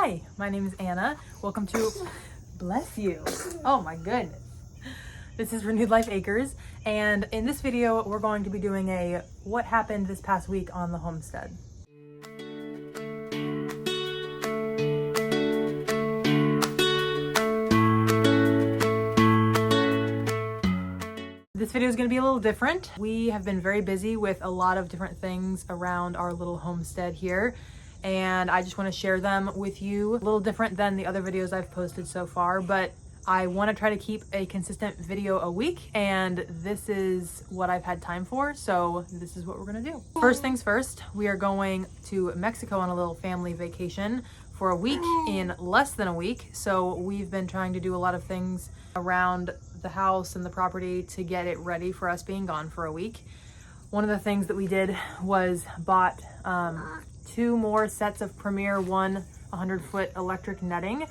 Hi, my name is Anna. Welcome to, bless you. Oh my goodness. This is Renewed Life Acres, and in this video, we're going to be doing a what happened this past week on the homestead. This video is going to be a little different. We have been very busy with a lot of different things around our little homestead here, and I just want to share them with you. A little different than the other videos I've posted so far, but I want to try to keep a consistent video a week, and this is what I've had time for, so this is what we're going to do. First things first, we are going to Mexico on a little family vacation for a week in less than a week. So we've been trying to do a lot of things around the house and the property to get it ready for us being gone for a week. One of the things that we did was bought 2 more sets of Premier 100-foot electric netting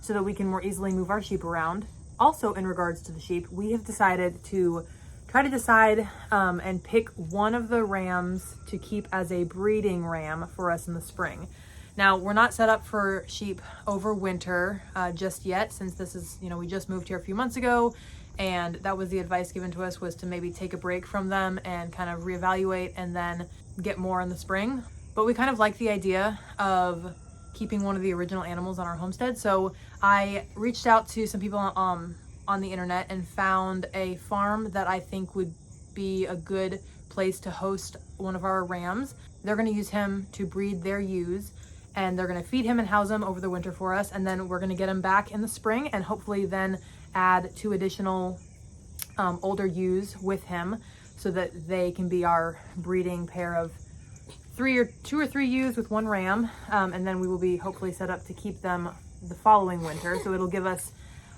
so that we can more easily move our sheep around. Also, in regards to the sheep, we have decided to try to decide and pick one of the rams to keep as a breeding ram for us in the spring. Now, we're not set up for sheep over winter just yet, since this is, we just moved here a few months ago, and that was the advice given to us, was to maybe take a break from them and kind of reevaluate and then get more in the spring. But we kind of like the idea of keeping one of the original animals on our homestead. So I reached out to some people on the internet and found a farm that I think would be a good place to host one of our rams. They're going to use him to breed their ewes, and they're going to feed him and house him over the winter for us, and then we're going to get him back in the spring and hopefully then add 2 additional older ewes with him so that they can be our breeding pair of 2 or 3 ewes with 1 ram, and then we will be hopefully set up to keep them the following winter. So it'll give us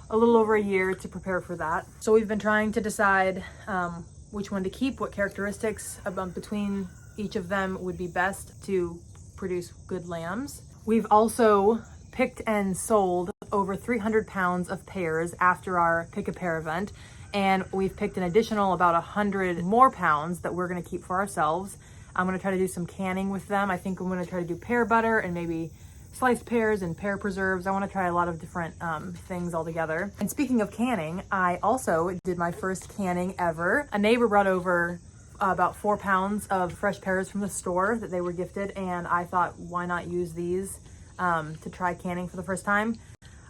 a little over a year to prepare for that. So we've been trying to decide which one to keep, what characteristics between each of them would be best to produce good lambs. We've also picked and sold over 300 pounds of pears after our pick a pear event, and we've picked an additional about 100 more pounds that we're going to keep for ourselves. I'm going to try to do some canning with them. I think I'm going to try to do pear butter and maybe sliced pears and pear preserves. I want to try a lot of different things all together. And speaking of canning, I also did my first canning ever. A neighbor brought over about 4 pounds of fresh pears from the store that they were gifted, and I thought, why not use these to try canning for the first time.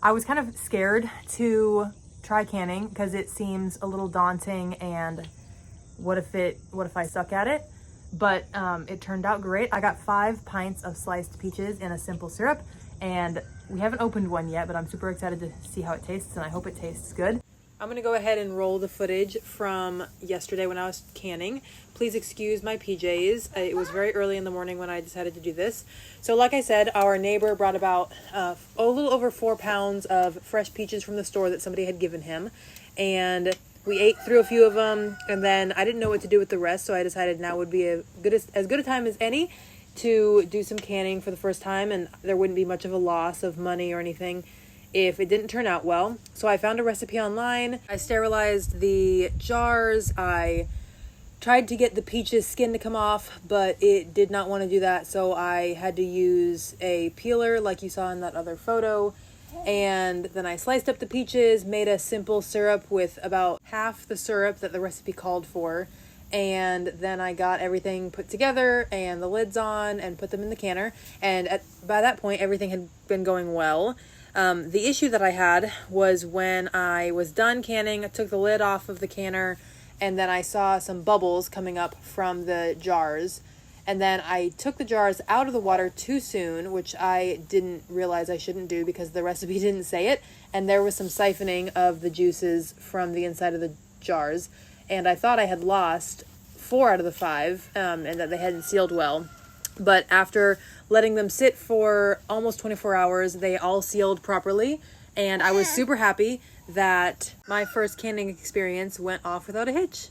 I was kind of scared to try canning because it seems a little daunting, and what if I suck at it? But it turned out great. I got 5 pints of sliced peaches in a simple syrup, and we haven't opened one yet, but I'm super excited to see how it tastes, and I hope it tastes good. I'm gonna go ahead and roll the footage from yesterday when I was canning. Please excuse my PJs. It was very early in the morning when I decided to do this. So like I said, our neighbor brought about a little over 4 pounds of fresh peaches from the store that somebody had given him, and we ate through a few of them, and then I didn't know what to do with the rest, so I decided now would be as good a time as any to do some canning for the first time, and there wouldn't be much of a loss of money or anything if it didn't turn out well. So I found a recipe online. I sterilized the jars. I tried to get the peaches skin to come off, but it did not want to do that, so I had to use a peeler like you saw in that other photo. And then I sliced up the peaches, made a simple syrup with about half the syrup that the recipe called for, and then I got everything put together and the lids on and put them in the canner, and by that point everything had been going well. The issue that I had was when I was done canning, I took the lid off of the canner, and then I saw some bubbles coming up from the jars. And then I took the jars out of the water too soon, which I didn't realize I shouldn't do because the recipe didn't say it. And there was some siphoning of the juices from the inside of the jars. And I thought I had lost 4 out of the 5 and that they hadn't sealed well. But after letting them sit for almost 24 hours, they all sealed properly. And I was super happy that my first canning experience went off without a hitch.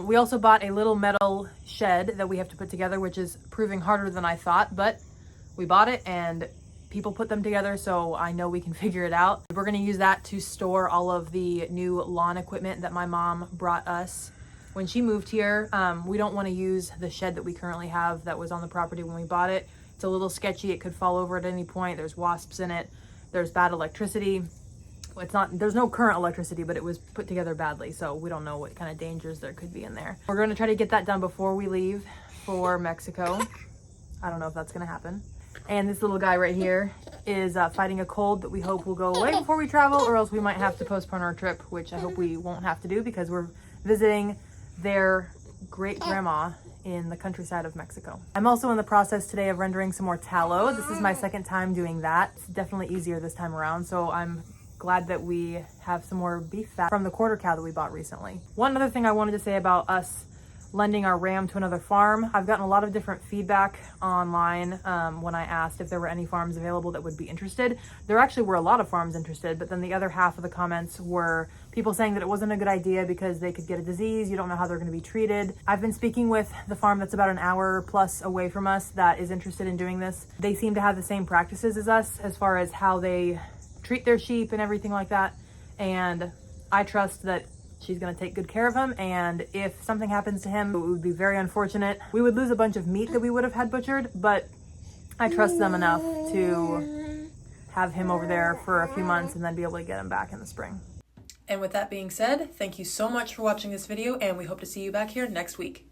We also bought a little metal shed that we have to put together, which is proving harder than I thought, but we bought it and people put them together, so I know we can figure it out. We're going to use that to store all of the new lawn equipment that my mom brought us when she moved here, we don't want to use the shed that we currently have that was on the property when we bought it. It's a little sketchy. It could fall over at any point. There's wasps in it. There's bad electricity. There's no current electricity, but it was put together badly, so we don't know what kind of dangers there could be in there. We're going to try to get that done before we leave for Mexico. I don't know if that's going to happen. And this little guy right here is fighting a cold that we hope will go away before we travel, or else we might have to postpone our trip, which I hope we won't have to do because we're visiting their great grandma in the countryside of Mexico. I'm also in the process today of rendering some more tallow. This is my second time doing that. It's definitely easier this time around, so I'm glad that we have some more beef fat from the quarter cow that we bought recently. One other thing I wanted to say about us lending our ram to another farm. I've gotten a lot of different feedback online when I asked if there were any farms available that would be interested. There actually were a lot of farms interested, but then the other half of the comments were people saying that it wasn't a good idea because they could get a disease, you don't know how they're going to be treated. I've been speaking with the farm that's about an hour plus away from us that is interested in doing this. They seem to have the same practices as us as far as how they treat their sheep and everything like that, and I trust that she's going to take good care of him, and if something happens to him, it would be very unfortunate. We would lose a bunch of meat that we would have had butchered, but I trust them enough to have him over there for a few months and then be able to get him back in the spring. And with that being said, thank you so much for watching this video, and we hope to see you back here next week.